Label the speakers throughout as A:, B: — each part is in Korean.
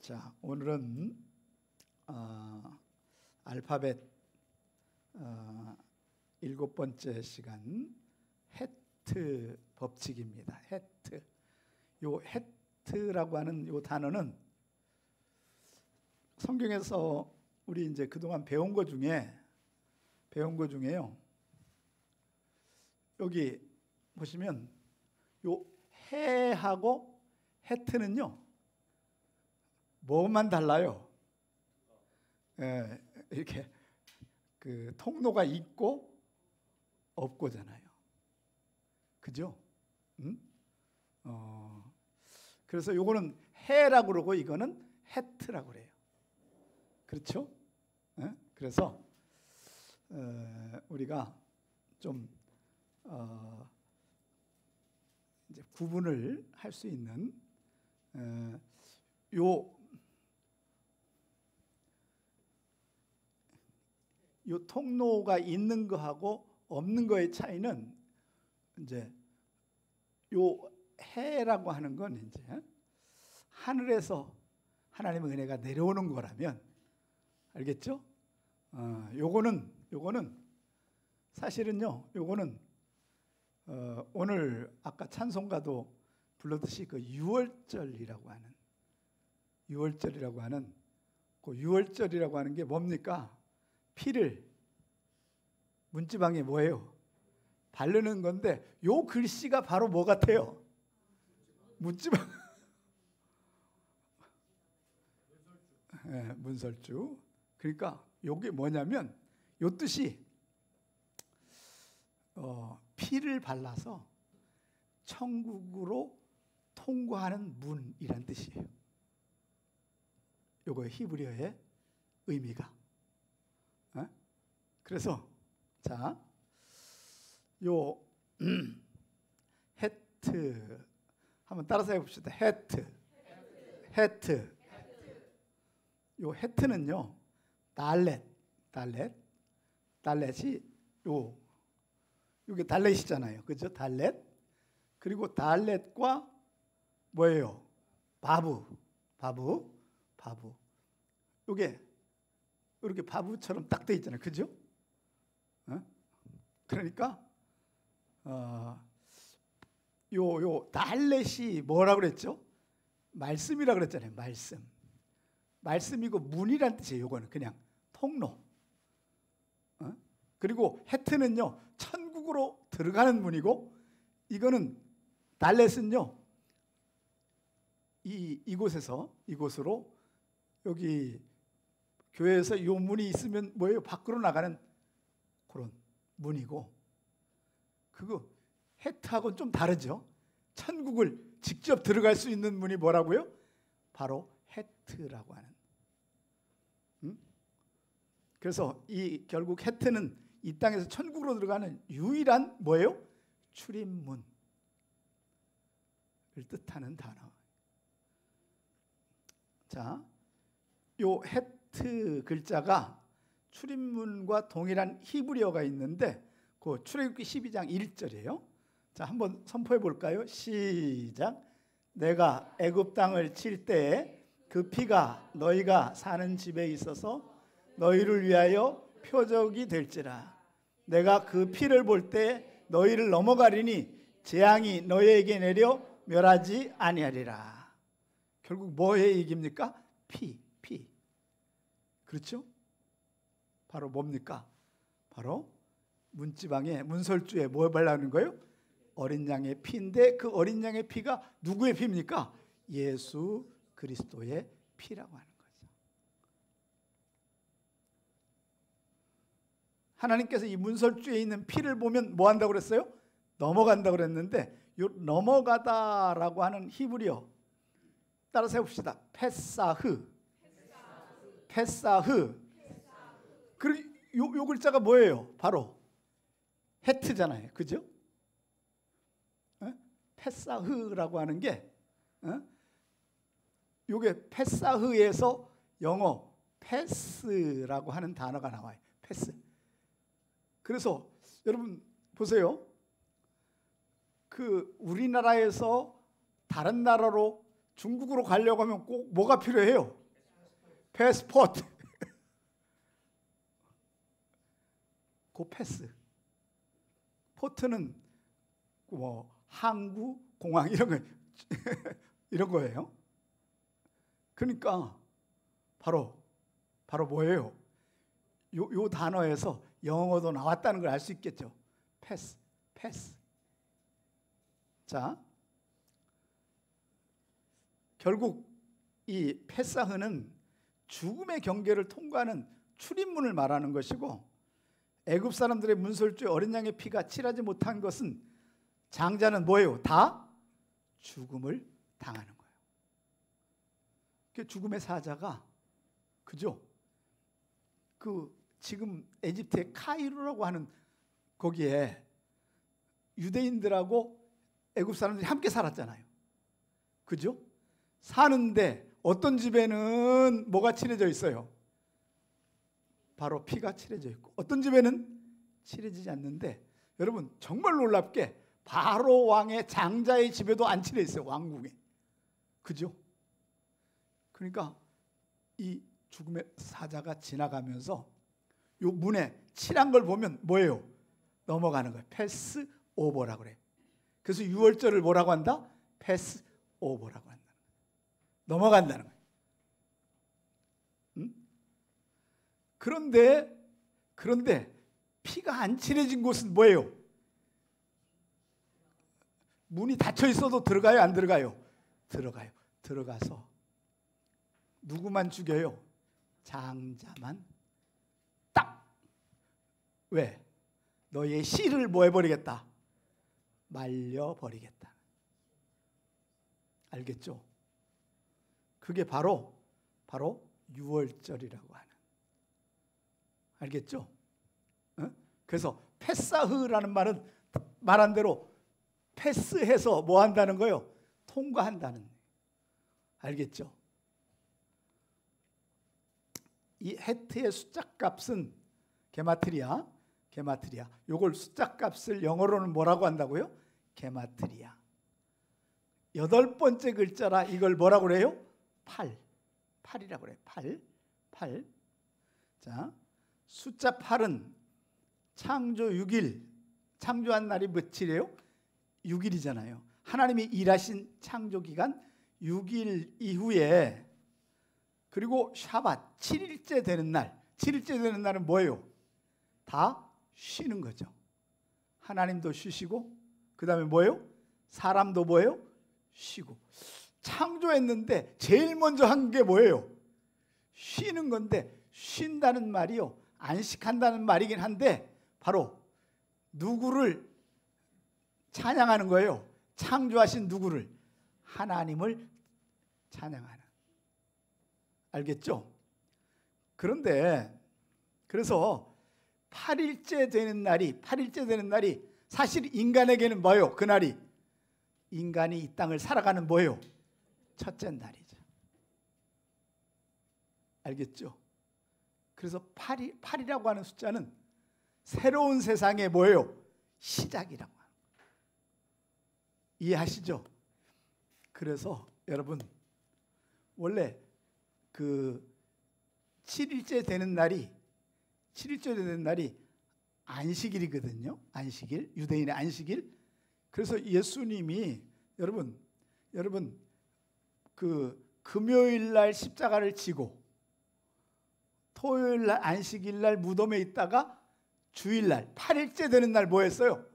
A: 자, 오늘은 알파벳 7번째 시간 해트 법칙입니다. 해트. 요 해트라고 하는 요 단어는 성경에서 우리 이제 그동안 배운 거 중에요. 여기 보시면 요 해하고 해트는요 뭐만 달라요? 이렇게 그 통로가 있고 없고잖아요. 그죠? 응? 그래서 요거는 해라고 그러고 이거는 해트라고 그래요. 그렇죠? 그래서 우리가 좀 이제 구분을 할 수 있는 요 통로가 있는 거하고 없는 거의 차이는 이제 요 해라고 하는 건 이제 하늘에서 하나님의 은혜가 내려오는 거라면 알겠죠? 요거는 사실은요. 요거는 오늘 아까 찬송가도 불렀듯이 그 유월절이라고 하는 그 유월절이라고 하는 게 뭡니까? 피를 문지방에 뭐예요? 바르는 건데 요 글씨가 바로 뭐 같아요? 문지방. 네, 문설주. 그러니까 요게 뭐냐면 요 뜻이 피를 발라서 천국으로 통과하는 문이란 뜻이에요. 요거 히브리어의 의미가. 그래서 자, 요 해트 한번 따라서 해봅시다. 해트. 요 해트는요 달렛이 요게 달렛이잖아요. 그죠? 달렛. 그리고 달렛과 뭐예요? 바부. 요게 이렇게 바부처럼 딱 돼 있잖아요. 그죠? 그러니까 요 달렛이 뭐라고 그랬죠? 말씀이라고 그랬잖아요. 말씀이고 문이란 뜻이에요. 요거는 그냥 통로. 그리고 해트는요 천국으로 들어가는 문이고, 이거는 달렛은요 이곳으로 여기 교회에서 요 문이 있으면 뭐예요? 밖으로 나가는 그런 문이고, 그거 해트하고는 좀 다르죠. 천국을 직접 들어갈 수 있는 문이 뭐라고요? 바로 해트라고 하는. 그래서 결국 해트는 이 땅에서 천국으로 들어가는 유일한 뭐예요? 출입문을 뜻하는 단어. 자, 요 해트 글자가 출입문과 동일한 히브리어가 있는데 그 출애굽기 12장 1절이에요. 자, 한번 선포해 볼까요? 시작. 내가 애굽 땅을 칠 때에 그 피가 너희가 사는 집에 있어서 너희를 위하여 표적이 될지라. 내가 그 피를 볼 때 너희를 넘어가리니 재앙이 너희에게 내려 멸하지 아니하리라. 결국 뭐의 얘기입니까? 피. 그렇죠? 바로 뭡니까? 바로 문지방에 문설주에 뭐 발라는 거예요? 어린 양의 피인데 그 어린 양의 피가 누구의 피입니까? 예수 그리스도의 피라고 하는 거죠. 하나님께서 이 문설주에 있는 피를 보면 뭐 한다고 그랬어요? 넘어간다고 그랬는데, 요 넘어가다라고 하는 히브리어 따라서 해봅시다. 페사흐. 그리고 요 글자가 뭐예요? 바로 해트잖아요. 그죠? 페사흐라고 하는 게 요게 페사흐에서 영어 패스라고 하는 단어가 나와요. 패스. 그래서 여러분 보세요. 그 우리나라에서 다른 나라로 중국으로 가려고 하면 꼭 뭐가 필요해요? 패스포트. 그 패스. 포트는 뭐 항구, 공항 이런 거 이런 거예요. 그러니까 바로 뭐예요? 요 단어에서 영어도 나왔다는 걸 알 수 있겠죠. 패스. 자, 결국 이 페사흐는 죽음의 경계를 통과하는 출입문을 말하는 것이고, 애굽 사람들의 문설주에 어린 양의 피가 칠하지 못한 것은 장자는 뭐예요? 다 죽음을 당하는 거예요. 그 죽음의 사자가, 그죠? 그 지금 에집트의 카이로라고 하는 거기에 유대인들하고 애굽 사람들이 함께 살았잖아요. 그죠? 사는데 어떤 집에는 뭐가 칠해져 있어요? 바로 피가 칠해져 있고, 어떤 집에는 칠해지지 않는데, 여러분 정말 놀랍게 바로 왕의 장자의 집에도 안 칠해 있어요. 왕궁에. 그죠? 그러니까 이 죽음의 사자가 지나가면서 요 문에 칠한 걸 보면 뭐예요? 넘어가는 거예요. 패스 오버라고 그래요. 그래서 6월절을 뭐라고 한다? 패스 오버라고 한다. 넘어간다는 거예요. 응? 그런데 피가 안 칠해진 곳은 뭐예요? 문이 닫혀 있어도 들어가요, 안 들어가요? 들어가요. 들어가서 누구만 죽여요? 장자만 딱. 왜? 너의 씨를 뭐 해버리겠다? 말려버리겠다. 알겠죠? 그게 바로 6월절이라고 하는. 알겠죠? 그래서 페사흐라는 말은 말한 대로 패스해서 뭐 한다는 거예요? 통과한다는. 알겠죠? 이 헤트의 숫자 값은 게마트리아. 요걸 숫자 값을 영어로는 뭐라고 한다고요? 게마트리아. 8번째 글자라 이걸 뭐라고 그래요? 8이라고 그래요. 8. 자, 숫자 8은 창조 6일, 창조한 날이 며칠이에요? 6일이잖아요. 하나님이 일하신 창조 기간 6일 이후에, 그리고 샤밧 7일째 되는 날. 7일째 되는 날은 뭐예요? 다 쉬는 거죠. 하나님도 쉬시고, 그 다음에 뭐예요? 사람도 뭐예요? 쉬고. 창조했는데 제일 먼저 한 게 뭐예요? 쉬는 건데, 쉰다는 말이요, 안식한다는 말이긴 한데 바로 누구를 찬양하는 거예요? 창조하신 누구를? 하나님을 찬양하는. 알겠죠? 그래서 8일째 되는 날이 사실 인간에게는 뭐예요? 그날이 인간이 이 땅을 살아가는 뭐예요? 첫째 날이죠. 알겠죠? 그래서 8이라고 하는 숫자는 새로운 세상의 뭐예요? 시작이라고 하는 거예요. 이해하시죠? 그래서 여러분, 원래 그 7일째 되는 날이 안식일이거든요. 안식일, 유대인의 안식일. 그래서 예수님이 여러분 그 금요일 날 십자가를 지고 토요일 날 안식일 날 무덤에 있다가 주일 날 8일째 되는 날 뭐 했어요?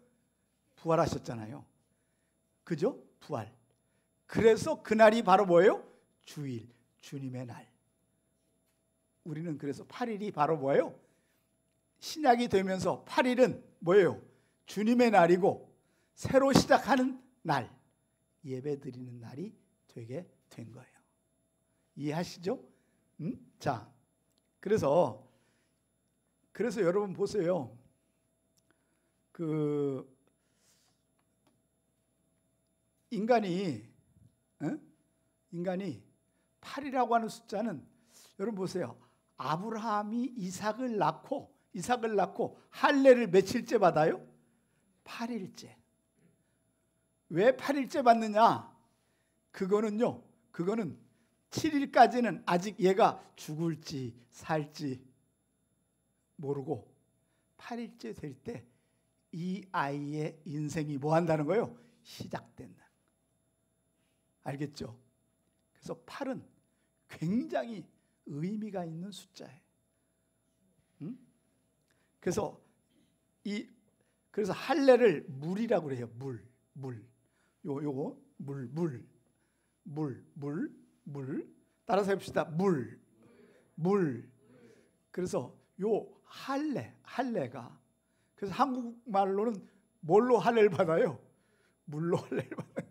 A: 부활하셨잖아요. 그죠? 부활. 그래서 그날이 바로 뭐예요? 주일, 주님의 날. 우리는 그래서 8일이 바로 뭐예요? 신약이 되면서 8일은 뭐예요? 주님의 날이고 새로 시작하는 날, 예배 드리는 날이 되게 된 거예요. 이해하시죠? 자, 그래서 여러분 보세요. 그 인간이 8이라고 하는 숫자는, 여러분 보세요. 아브라함이 이삭을 낳고 할례를 며칠째 받아요? 8일째. 왜 8일째 받느냐? 그거는요, 그거는 7일까지는 아직 얘가 죽을지 살지 모르고 8일째 될 때 이 아이의 인생이 뭐 한다는 거예요? 시작된다. 알겠죠? 그래서 8은 굉장히 의미가 있는 숫자예요. 응? 그래서 할례를 물이라고 그래요. 요거 물. 따라서 해봅시다. 물. 그래서 요 할례가 그래서 한국말로는 뭘로 할례를 받아요? 물로 할례를 받아요.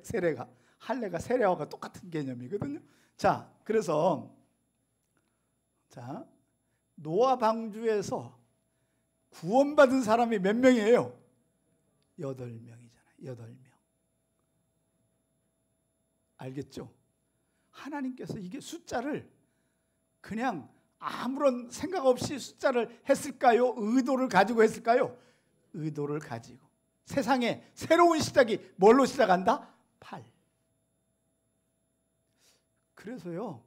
A: 세례가 할례가 세례와 똑같은 개념이거든요. 자, 그래서 노아 방주에서 구원받은 사람이 몇 명이에요? 8명이잖아요. 8명. 알겠죠? 하나님께서 이게 숫자를 그냥 아무런 생각 없이 숫자를 했을까요? 의도를 가지고 했을까요? 의도를 가지고. 세상에 새로운 시작이 뭘로 시작한다? 8. 그래서요,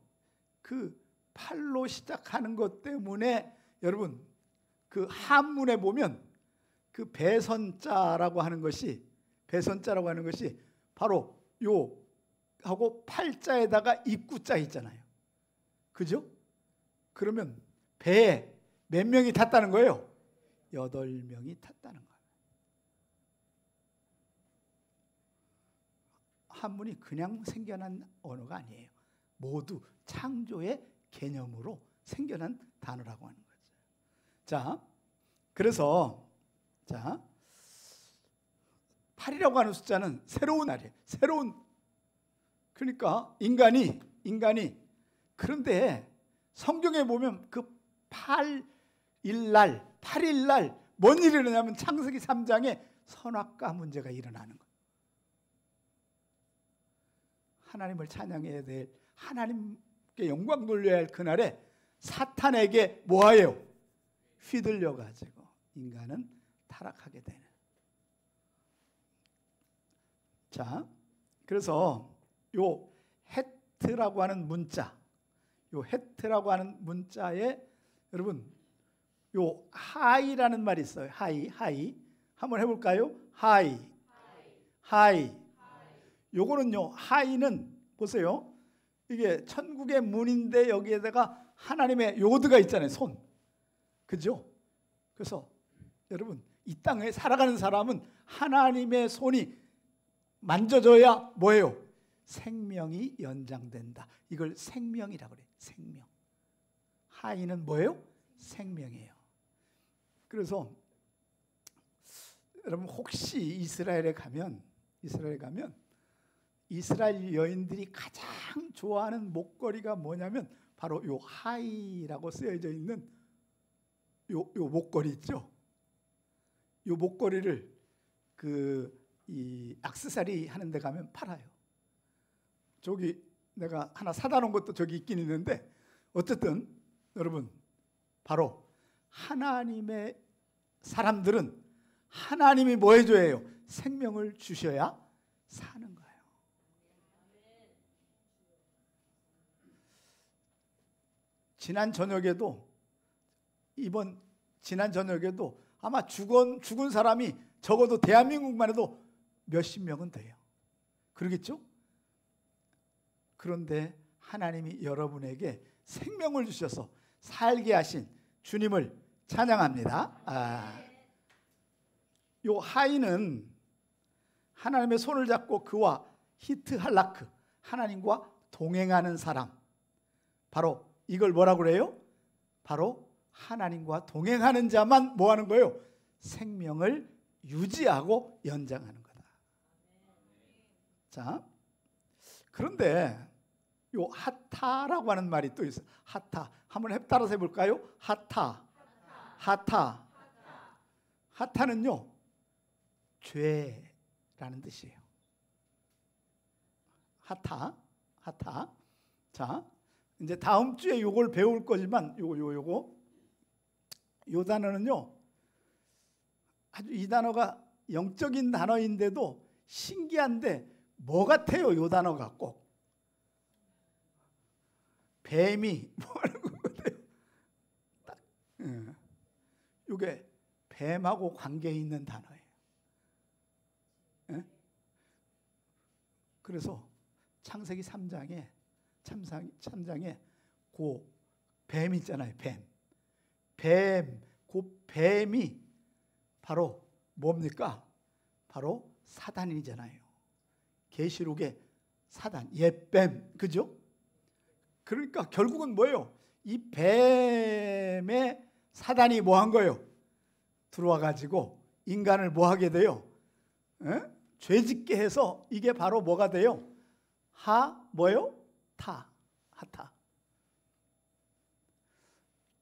A: 그 8로 시작하는 것 때문에 여러분 그 한문에 보면 그 배선자라고 하는 것이 바로 요 하고 팔자에다가 입구자 있잖아요. 그죠? 그러면 배에 몇 명이 탔다는 거예요? 8명이 탔다는 거예요. 한문이 그냥 생겨난 언어가 아니에요. 모두 창조의 개념으로 생겨난 단어라고 하는 거죠. 자, 그래서 8이라고 하는 숫자는 새로운 날이에요. 그러니까 인간이 그런데 성경에 보면 그 8일날 뭔 일이 일어나냐면 창세기 3장에 선악과 문제가 일어나는 거예요. 하나님을 찬양해야 될, 하나님께 영광 돌려야 할 그날에 사탄에게 뭐하예요? 휘둘려가지고 인간은 타락하게 되는. 자, 그래서 요 헤트라고 하는 문자에 여러분 요 하이라는 말이 있어요. 하이 한번 해볼까요? 하이. 요거는요, 하이는 보세요. 이게 천국의 문인데 여기에다가 하나님의 요드가 있잖아요. 손. 그죠? 그래서 여러분 이 땅에 살아가는 사람은 하나님의 손이 만져져야 뭐예요? 생명이 연장된다. 이걸 생명이라고 그래요. 생명. 하이는 뭐예요? 생명이에요. 그래서 여러분 혹시 이스라엘에 가면 이스라엘 여인들이 가장 좋아하는 목걸이가 뭐냐면 바로 요 하이라고 쓰여져 있는 요 목걸이 있죠. 요 목걸이를 이 액세서리 하는 데 가면 팔아요. 저기 내가 하나 사다 놓은 것도 저기 있긴 있는데 어쨌든 여러분 바로 하나님의 사람들은 하나님이 뭐 해줘야 해요? 생명을 주셔야 사는 거예요. 지난 저녁에도 아마 죽은 사람이 적어도 대한민국만 해도 몇십 명은 돼요. 그러겠죠? 그런데 하나님이 여러분에게 생명을 주셔서 살게 하신 주님을 찬양합니다. 요 하이는 하나님의 손을 잡고 그와 히트 할라크, 하나님과 동행하는 사람, 바로 이걸 뭐라고 그래요? 바로 하나님과 동행하는 자만 뭐 하는 거예요? 생명을 유지하고 연장하는 거다. 자, 그런데 요 하타라고 하는 말이 또 있어요. 하타. 한번 따라서 해볼까요? 하타는요, 죄라는 뜻이에요. 하타. 자, 이제 다음 주에 요걸 배울 거지만 요 단어는요, 아주 이 단어가 영적인 단어인데도 신기한데 뭐 같아요? 요 단어가 꼭 뱀이 뭐하는 거거든요. 딱, 이게 뱀하고 관계 있는 단어예요. 예? 그래서 창세기 3장에 그 뱀 있잖아요. 그 뱀이 바로 뭡니까? 바로 사단이잖아요. 계시록의 사단, 옛뱀, 그죠? 그러니까 결국은 뭐예요? 이 뱀의 사단이 뭐 한 거예요? 들어와 가지고 인간을 뭐 하게 돼요? 죄짓게 해서 이게 바로 뭐가 돼요? 뭐요? 하타.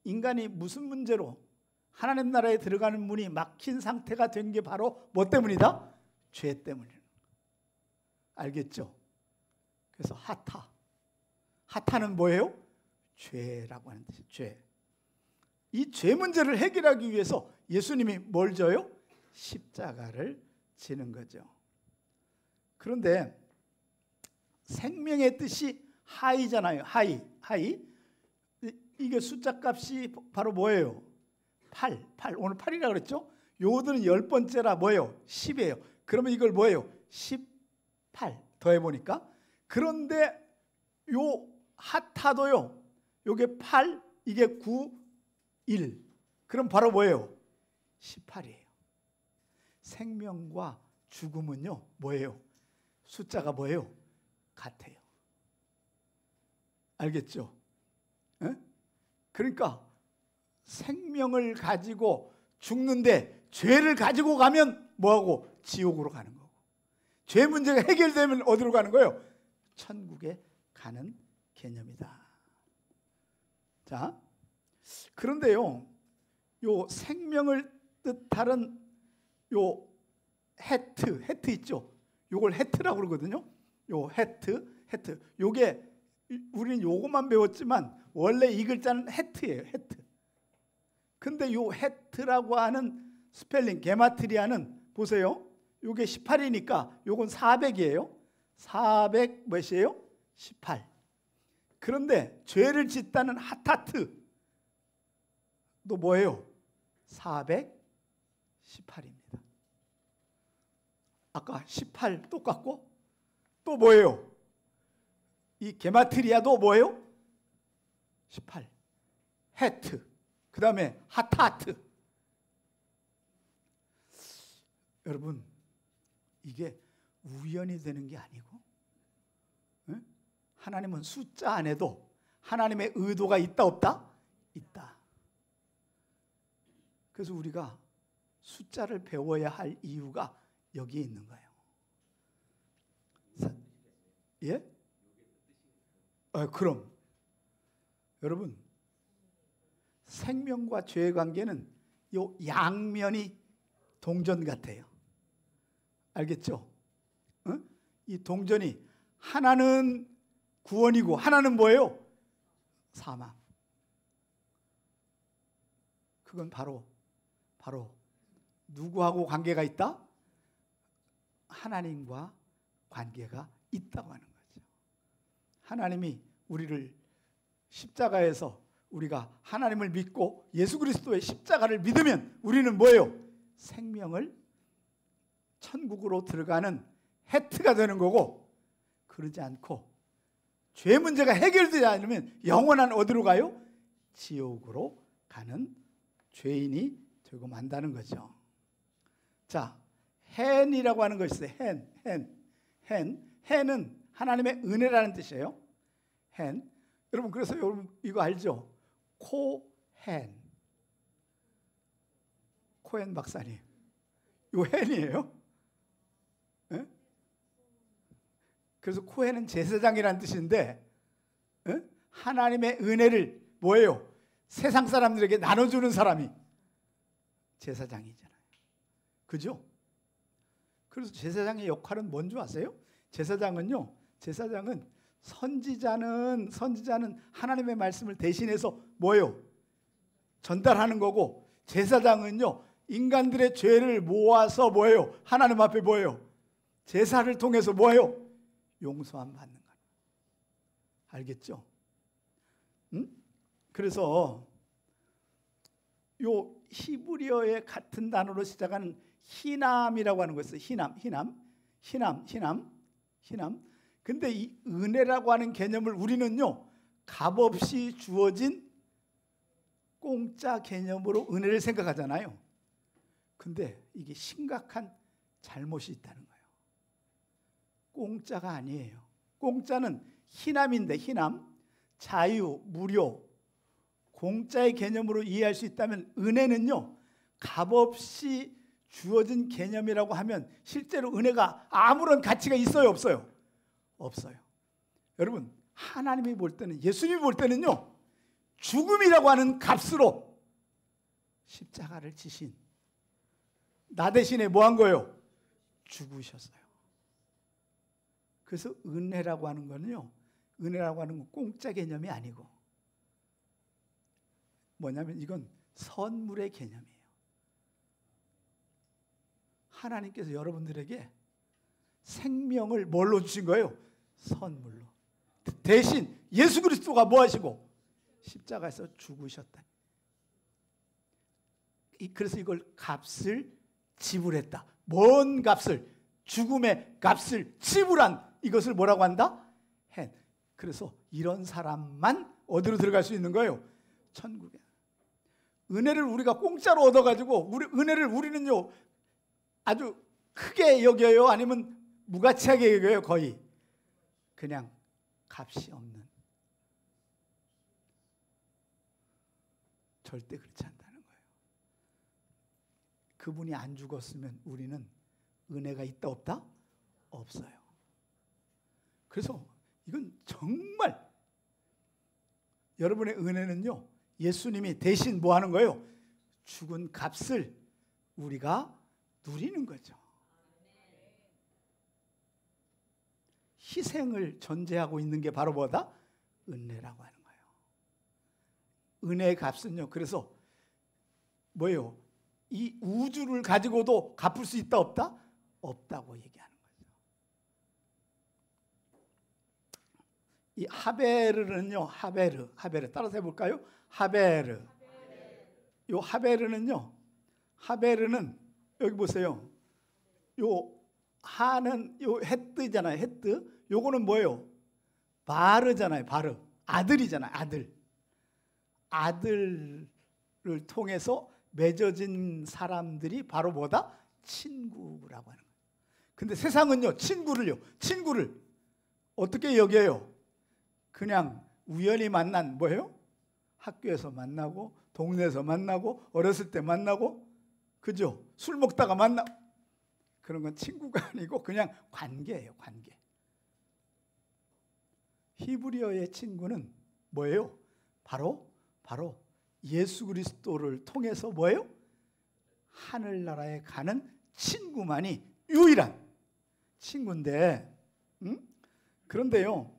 A: 인간이 무슨 문제로 하나님 나라에 들어가는 문이 막힌 상태가 된 게 바로 뭐 때문이다? 죄 때문이에요. 알겠죠? 그래서 하타는 뭐예요? 죄라고 하는 뜻이에요. 죄. 이 죄 문제를 해결하기 위해서 예수님이 뭘 져요? 십자가를 지는 거죠. 그런데 생명의 뜻이 하이잖아요. 하이. 이게 숫자 값이 바로 뭐예요? 8. 오늘 8이라고 그랬죠? 요들은 10번째라 뭐예요? 10이에요. 그러면 이걸 뭐예요? 18 더해보니까. 그런데 요 하타도요. 요게 8, 이게 9, 1. 그럼 바로 뭐예요? 18이에요. 생명과 죽음은요. 뭐예요? 숫자가 뭐예요? 같아요. 알겠죠? 에? 그러니까 생명을 가지고 죽는데 죄를 가지고 가면 뭐하고? 지옥으로 가는 거고. 죄 문제가 해결되면 어디로 가는 거예요? 천국에 가는 개념이다. 자, 그런데요, 요 생명을 뜻하는 요 헤트 있죠? 요걸 헤트라고 그러거든요. 요 헤트. 요게 우리는 요것만 배웠지만 원래 이 글자는 헤트예요. 헤트. 근데 요 헤트라고 하는 스펠링 게마트리아는 보세요. 요게 18이니까 요건 400이에요. 400 몇이에요? 18. 그런데 죄를 짓다는 하타트 또 뭐예요? 418입니다. 아까 18 똑같고 또 뭐예요? 이 게마트리아도 뭐예요? 18. 헤트. 그 다음에 하타트. 여러분, 이게 우연이 되는 게 아니고, 하나님은 숫자 안에도 하나님의 의도가 있다 없다? 있다. 그래서 우리가 숫자를 배워야 할 이유가 여기에 있는 거예요. 예? 그럼 여러분, 생명과 죄의 관계는 요 양면이 동전 같아요. 알겠죠? 이 동전이 하나는 구원이고 하나는 뭐예요? 사망. 그건 바로 누구하고 관계가 있다? 하나님과 관계가 있다고 하는 거죠. 하나님이 우리를 십자가에서 우리가 하나님을 믿고 예수 그리스도의 십자가를 믿으면 우리는 뭐예요? 생명을 천국으로 들어가는 헤트가 되는 거고, 그러지 않고 죄 문제가 해결되지 않으면 영원한 어디로 가요? 지옥으로 가는 죄인이 되고 만다는 거죠. 자, 헨이라고 하는 것이 있어요. 헨은 하나님의 은혜라는 뜻이에요. 헨. 여러분, 그래서 여러분 이거 알죠? 코헨 박사님, 이거 헨이에요. 에? 그래서 코헨은 제사장이라는 뜻인데, 하나님의 은혜를 뭐예요? 세상 사람들에게 나눠주는 사람이 제사장이잖아요. 그죠? 그래서 제사장의 역할은 뭔지 아세요? 제사장은 선지자는 하나님의 말씀을 대신해서 뭐예요? 전달하는 거고, 제사장은요 인간들의 죄를 모아서 뭐예요? 하나님 앞에 뭐예요? 제사를 통해서 뭐예요? 용서함 받는 거예요. 알겠죠? 그래서 요 히브리어의 같은 단어로 시작하는 희남이라고 하는 것이 희남. 근데 이 은혜라고 하는 개념을 우리는요, 값없이 주어진 공짜 개념으로 은혜를 생각하잖아요. 근데 이게 심각한 잘못이 있다는 거예요. 공짜가 아니에요. 공짜는 희남인데, 희남, 자유, 무료, 공짜의 개념으로 이해할 수 있다면, 은혜는요, 값없이 주어진 개념이라고 하면 실제로 은혜가 아무런 가치가 있어요, 없어요? 없어요. 여러분, 하나님이 볼 때는, 예수님이 볼 때는요, 죽음이라고 하는 값으로 십자가를 지신, 나 대신에 뭐 한 거예요? 죽으셨어요. 그래서 은혜라고 하는 거는요, 은혜라고 하는 건 공짜 개념이 아니고 뭐냐면 이건 선물의 개념이에요. 하나님께서 여러분들에게 생명을 뭘로 주신 거예요? 선물로. 대신 예수 그리스도가 뭐 하시고? 십자가에서 죽으셨다. 그래서 이걸 값을 지불했다. 뭔 값을? 죽음의 값을 지불한 이것을 뭐라고 한다? 그래서 이런 사람만 어디로 들어갈 수 있는 거예요? 천국에. 은혜를 우리가 공짜로 얻어가지고 은혜를 우리는요 아주 크게 여겨요? 아니면 무가치하게 여겨요? 거의 그냥 값이 없는. 절대 그렇지 않다는 거예요. 그분이 안 죽었으면 우리는 은혜가 있다 없다? 없어요. 그래서 이건 정말 여러분의 은혜는요, 예수님이 대신 뭐 하는 거예요? 죽은 값을 우리가 누리는 거죠. 희생을 전제하고 있는 게 바로 뭐다? 은혜라고 하는 거예요. 은혜의 값은요, 그래서 뭐예요? 이 우주를 가지고도 갚을 수 있다 없다? 없다고 얘기하는 거죠. 이 하베르는요, 하베르 따라서 해볼까요? 하베르. 요 하베르는요, 하베르는 여기 보세요. 요 하는 요 헤뜨잖아요. 헤뜨. 요거는 뭐예요? 바르잖아요. 바르. 아들이잖아요. 아들을 통해서 맺어진 사람들이 바로 뭐다? 친구라고 하는 거예요. 근데 세상은요, 친구를 어떻게 여겨요? 그냥 우연히 만난 뭐예요? 학교에서 만나고, 동네에서 만나고, 어렸을 때 만나고, 그죠? 술 먹다가 만나. 그런 건 친구가 아니고 그냥 관계예요, 관계. 히브리어의 친구는 뭐예요? 바로 예수 그리스도를 통해서 뭐예요? 하늘나라에 가는 친구만이 유일한 친구인데, 그런데요,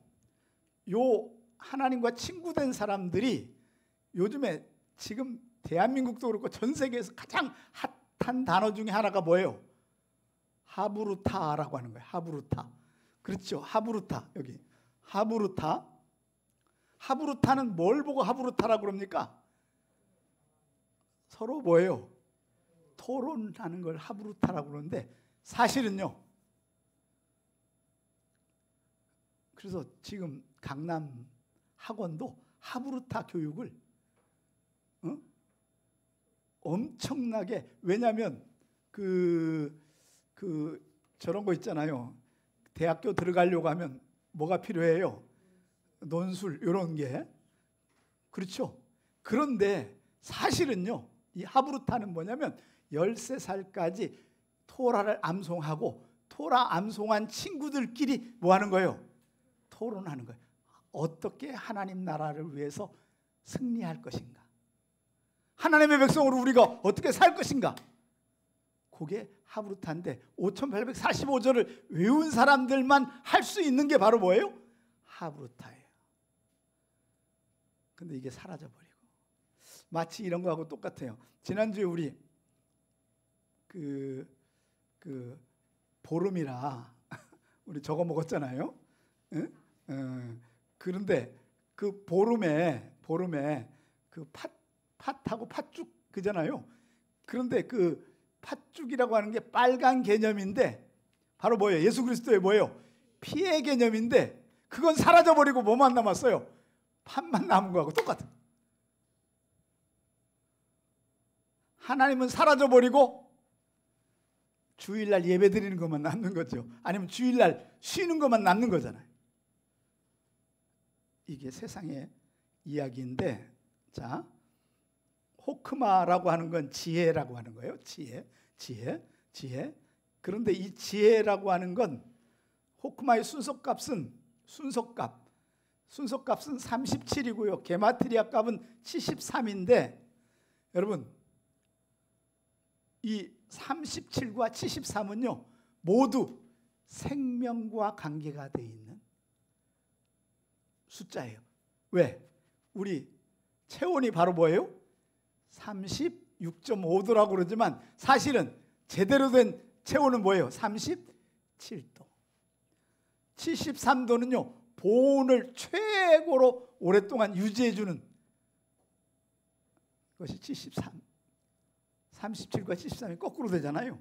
A: 요 하나님과 친구된 사람들이 요즘에 지금 대한민국도 그렇고 전 세계에서 가장 핫한 단어 중에 하나가 뭐예요? 하브루타라고 하는 거예요. 하브루타. 그렇죠. 하브루타. 여기 하브루타. 하브루타는 뭘 보고 하브루타라고 그럽니까? 서로 뭐예요? 토론하는 걸 하브루타라고 그러는데 사실은요. 그래서 지금 강남 학원도 하브루타 교육을 엄청나게, 왜냐하면 저런 거 있잖아요. 대학교 들어가려고 하면 뭐가 필요해요? 논술 이런 게. 그렇죠. 그런데 사실은요, 이 하브루타는 뭐냐면 13살까지 토라를 암송하고 토라 암송한 친구들끼리 뭐 하는 거예요? 토론하는 거예요. 어떻게 하나님 나라를 위해서 승리할 것인가? 하나님의 백성으로 우리가 어떻게 살 것인가? 그게 하브루타인데 5845절을 외운 사람들만 할 수 있는 게 바로 뭐예요? 하브루타예요. 근데 이게 사라져버리고 마치 이런 거하고 똑같아요. 지난주에 우리 보름이라 우리 저거 먹었잖아요. 그런데 그 보름에 보름에 그 팥하고 팥죽 그잖아요. 그런데 그 팥죽이라고 하는 게 빨간 개념인데 바로 뭐예요? 예수 그리스도의 뭐예요? 피의 개념인데 그건 사라져버리고 뭐만 남았어요? 팥만 남은 거하고 똑같은. 하나님은 사라져버리고 주일날 예배 드리는 것만 남는 거죠. 아니면 주일날 쉬는 것만 남는 거잖아요. 이게 세상의 이야기인데, 자, 호크마라고 하는 건 지혜라고 하는 거예요. 지혜. 그런데 이 지혜라고 하는 건 호크마의 순서값은 37이고요. 게마트리아 값은 73인데 여러분 이 37과 73은요 모두 생명과 관계가 되어 있는 숫자예요. 왜? 우리 체온이 바로 뭐예요? 36.5도라고 그러지만 사실은 제대로 된 체온은 뭐예요? 37도. 73도는요 보온을 최고로 오랫동안 유지해주는 것이 73. 37과 73이 거꾸로 되잖아요.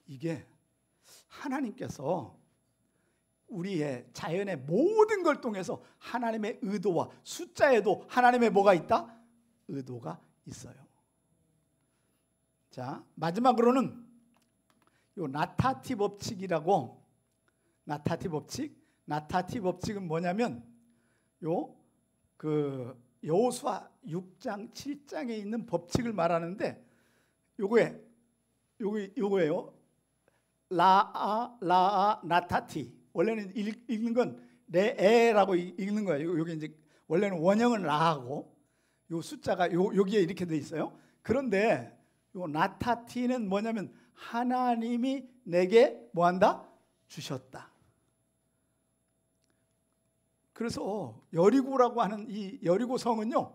A: 이게 하나님께서 우리의 자연의 모든 걸 통해서 하나님의 의도와 숫자에도 하나님의 뭐가 있다? 의도가 있어요. 자, 마지막으로는 요 나타티 법칙이라고. 나타티 법칙은 뭐냐면 여호수아 6장 7장에 있는 법칙을 말하는데 요거예요. 라아 나타티. 원래는 읽는 건 레에라고 읽는 거예요. 여기 이제 원래는 원형은 라하고 요 숫자가 여기에 이렇게 돼 있어요. 그런데 요 나타티는 뭐냐면 하나님이 내게 뭐한다? 주셨다. 그래서 여리고라고 하는 이 여리고 성은요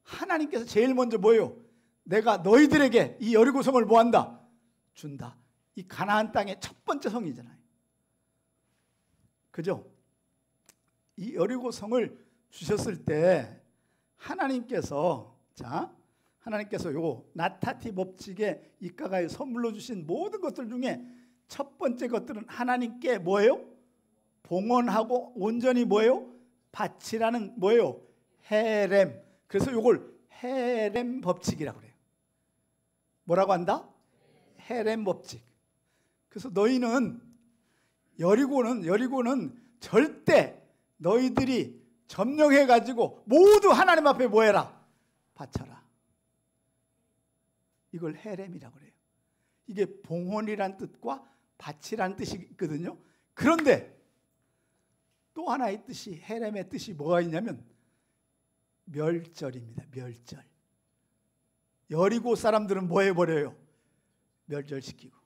A: 하나님께서 제일 먼저 뭐예요? 내가 너희들에게 이 여리고 성을 뭐한다? 준다. 이 가나안 땅의 첫 번째 성이잖아요. 그죠? 이 여리고 성을 주셨을 때 하나님께서 요 나타티 법칙에 이가가 선물로 주신 모든 것들 중에 첫 번째 것들은 하나님께 뭐예요? 봉헌하고 온전히 뭐예요? 바치라는 뭐예요? 헤렘. 그래서 요걸 헤렘 법칙이라고 그래요. 뭐라고 한다? 헤렘 법칙. 그래서 너희는 여리고는 절대 너희들이 점령해 가지고 모두 하나님 앞에 뭐 해라? 바쳐라. 이걸 헤렘이라고 그래요. 이게 봉헌이란 뜻과 바치라는 뜻이 있거든요. 그런데 또 하나의 뜻이 헤렘의 뜻이 뭐가 있냐면 멸절입니다. 멸절. 여리고 사람들은 뭐 해버려요? 멸절시키고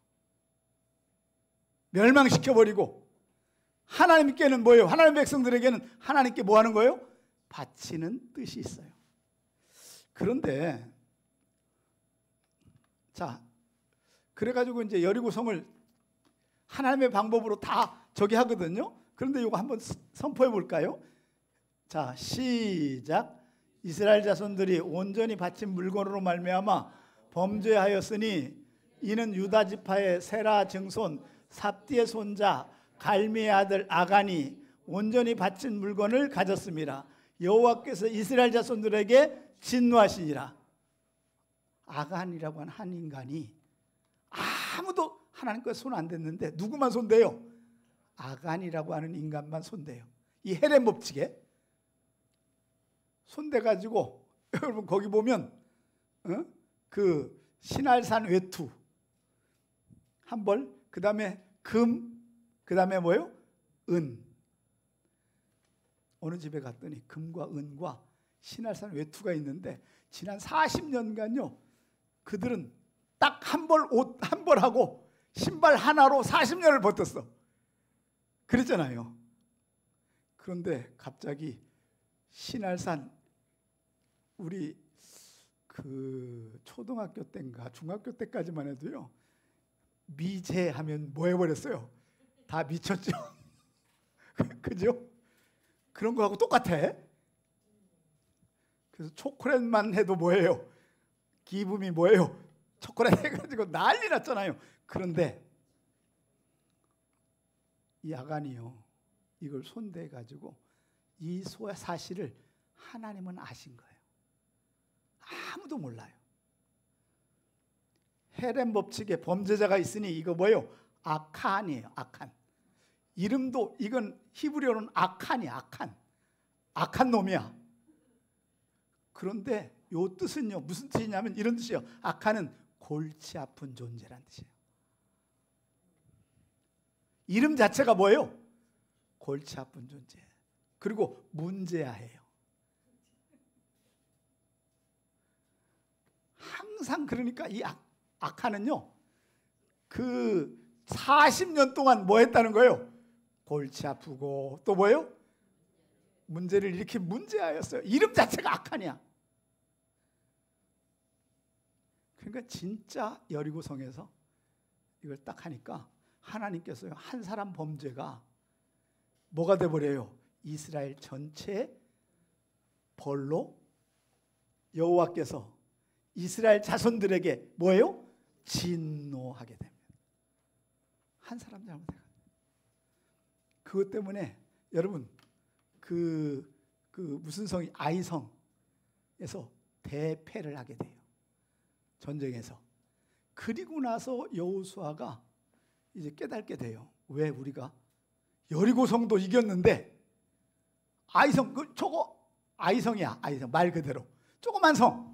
A: 멸망시켜버리고 하나님께는 뭐예요? 하나님 백성들에게는 하나님께 뭐 하는 거예요? 바치는 뜻이 있어요. 그런데 그래가지고 이제 여리고 성을 하나님의 방법으로 다 저기 하거든요. 그런데 이거 한번 선포해 볼까요? 자, 시작. 이스라엘 자손들이 온전히 바친 물건으로 말미암아 범죄하였으니 이는 유다 지파의 세라 증손 삽디의 손자 갈미의 아들 아간이 온전히 바친 물건을 가졌습니다. 여호와께서 이스라엘 자손들에게 진노하시니라. 아간이라고 하는 한 인간이 아무도 하나님께 손 안 댔는데 누구만 손대요? 아간이라고 하는 인간만 손대요. 이 헤렘 법칙에 손대가지고 여러분 거기 보면 그 시날산 외투 한 벌, 그 다음에 금, 그 다음에 뭐예요? 은. 어느 집에 갔더니 금과 은과 시날산 외투가 있는데 지난 40년간요 그들은 딱 한 벌 옷 한 벌하고 신발 하나로 40년을 버텼어. 그랬잖아요. 그런데 갑자기 시날산 우리 그 초등학교 때인가 중학교 때까지만 해도요 미제하면 뭐 해버렸어요? 다 미쳤죠. 그죠? 그런 거하고 똑같아. 그래서 초콜릿만 해도 뭐예요? 기분이 뭐예요? 초콜릿 해가지고 난리 났잖아요. 그런데 이 아간이요, 이걸 손대가지고 이 사실을 하나님은 아신 거예요. 아무도 몰라요. 헤렘 법칙에 범죄자가 있으니 이거 뭐예요? 아칸이에요. 아칸. 이름도 이건 히브리어로는 아칸이야. 아칸. 악한 놈이야. 그런데 요 뜻은요, 무슨 뜻이냐면 이런 뜻이에요. 아칸은 골치 아픈 존재란 뜻이에요. 이름 자체가 뭐예요? 골치 아픈 존재. 그리고 문제아예요. 항상 그러니까 이 아칸은요, 그 40년 동안 뭐 했다는 거예요? 골치 아프고 또 뭐예요? 문제를 이렇게 문제아였어요. 이름 자체가 아칸이야. 그러니까 진짜 여리고성에서 이걸 딱 하니까 하나님께서요, 한 사람 범죄가 뭐가 돼버려요? 이스라엘 전체의 벌로 여호와께서 이스라엘 자손들에게 뭐예요? 진노하게 됩니다. 한 사람 잘못해가지고. 그것 때문에 여러분 그 무슨 성이 아이성에서 대패를 하게 돼요. 전쟁에서. 그리고 나서 여호수아가 이제 깨닫게 돼요. 왜 우리가 여리고성도 이겼는데 아이성, 저거 아이성이야. 아이성 말 그대로 조그만 성.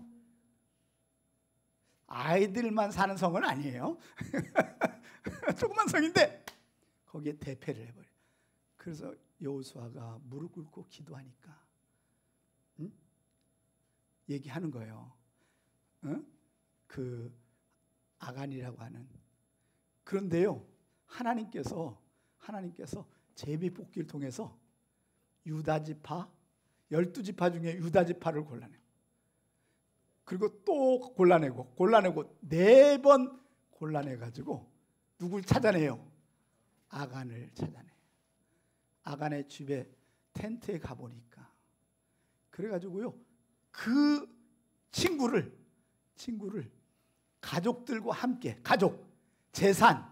A: 아이들만 사는 성은 아니에요. 조그만 성인데 거기에 대패를 해버려요. 그래서 여호수아가 무릎 꿇고 기도하니까 얘기하는 거예요. 그 아간이라고 하는. 그런데요, 하나님께서 제비뽑기를 통해서 유다지파 12지파 중에 유다지파를 골라내요. 그리고 또 골라내고 4번 골라내가지고 누굴 찾아내요? 아간을 찾아내요. 아간의 집에 텐트에 가보니까 그래가지고요, 그 친구를 가족들과 함께, 가족, 재산,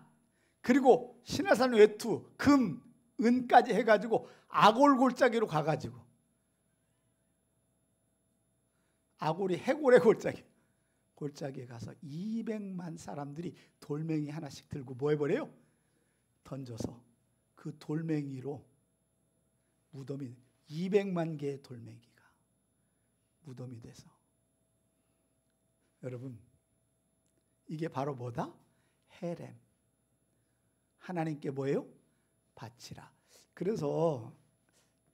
A: 그리고 시내산 외투, 금, 은까지 해가지고 아골골짜기로 가가지고, 아골이 해골의 골짜기에 가서 200만 사람들이 돌멩이 하나씩 들고 뭐 해버려요? 던져서 그 돌멩이로 무덤이, 200만 개의 돌멩이가 무덤이 돼서. 여러분, 이게 바로 뭐다? 헤렘. 하나님께 뭐예요? 바치라. 그래서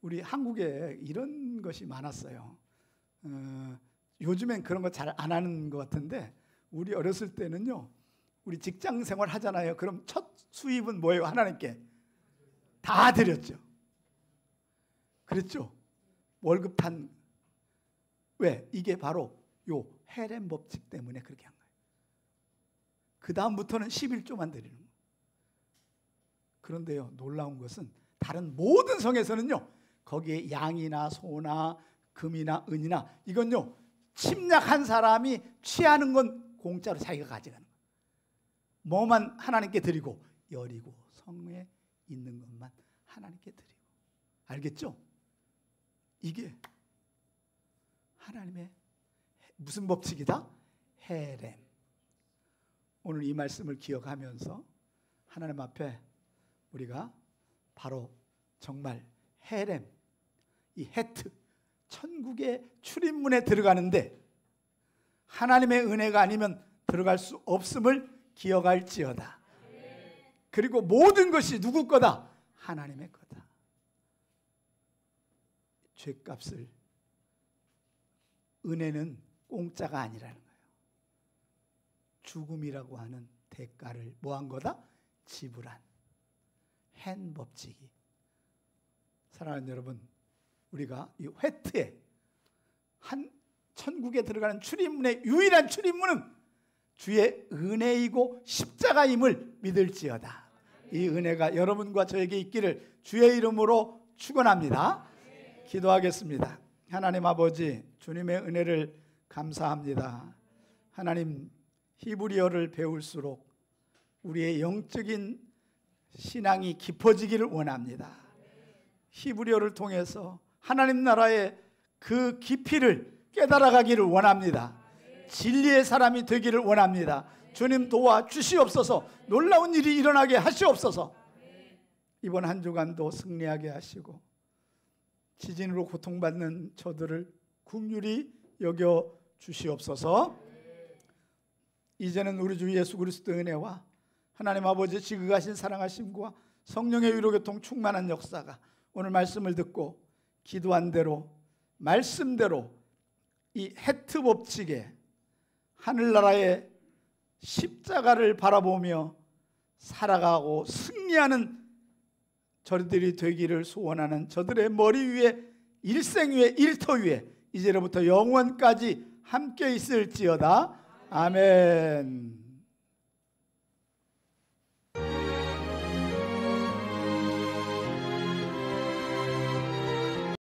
A: 우리 한국에 이런 것이 많았어요. 요즘엔 그런 거 잘 안 하는 것 같은데, 우리 어렸을 때는요, 우리 직장 생활 하잖아요. 그럼 첫 수입은 뭐예요? 하나님께 다 드렸죠. 그랬죠? 월급 탄. 왜? 이게 바로 요 헤렘 법칙 때문에 그렇게 한 거예요. 그 다음부터는 11조만 드리는 거예요. 그런데요, 놀라운 것은 다른 모든 성에서는요, 거기에 양이나 소나 금이나 은이나, 이건요, 침략한 사람이 취하는 건 공짜로 자기가 가져가는 거예요. 뭐만 하나님께 드리고, 여리고 성에 있는 것만 하나님께 드리고. 알겠죠? 이게 하나님의 무슨 법칙이다? 헤렘. 오늘 이 말씀을 기억하면서 하나님 앞에 우리가 바로 정말 헤렘, 이 헤트, 천국의 출입문에 들어가는데 하나님의 은혜가 아니면 들어갈 수 없음을 기억할지어다. 그리고 모든 것이 누구 거다? 하나님의 거다. 죄값을, 은혜는 공짜가 아니라는 거예요. 죽음이라고 하는 대가를 뭐한 거다? 지불한 헨 법칙이. 사랑하는 여러분, 우리가 이 회트에, 한 천국에 들어가는 출입문의 유일한 출입문은 주의 은혜이고 십자가임을 믿을지어다. 이 은혜가 여러분과 저에게 있기를 주의 이름으로 축원합니다. 기도하겠습니다. 하나님 아버지, 주님의 은혜를 감사합니다. 하나님, 히브리어를 배울수록 우리의 영적인 신앙이 깊어지기를 원합니다. 히브리어를 통해서 하나님 나라의 그 깊이를 깨달아가기를 원합니다. 진리의 사람이 되기를 원합니다. 주님 도와 주시옵소서. 놀라운 일이 일어나게 하시옵소서. 이번 한 주간도 승리하게 하시고 지진으로 고통받는 저들을 긍휼히 여겨 주시옵소서. 이제는 우리 주 예수 그리스도의 은혜와 하나님 아버지 지극하신 사랑하심과 성령의 위로교통 충만한 역사가 오늘 말씀을 듣고 기도한 대로 말씀대로 이 헤트 법칙에 하늘나라의 십자가를 바라보며 살아가고 승리하는 저들이 되기를 소원하는 저들의 머리 위에 일생 위에 일터 위에 이제로부터 영원까지 함께 있을지어다. 아멘.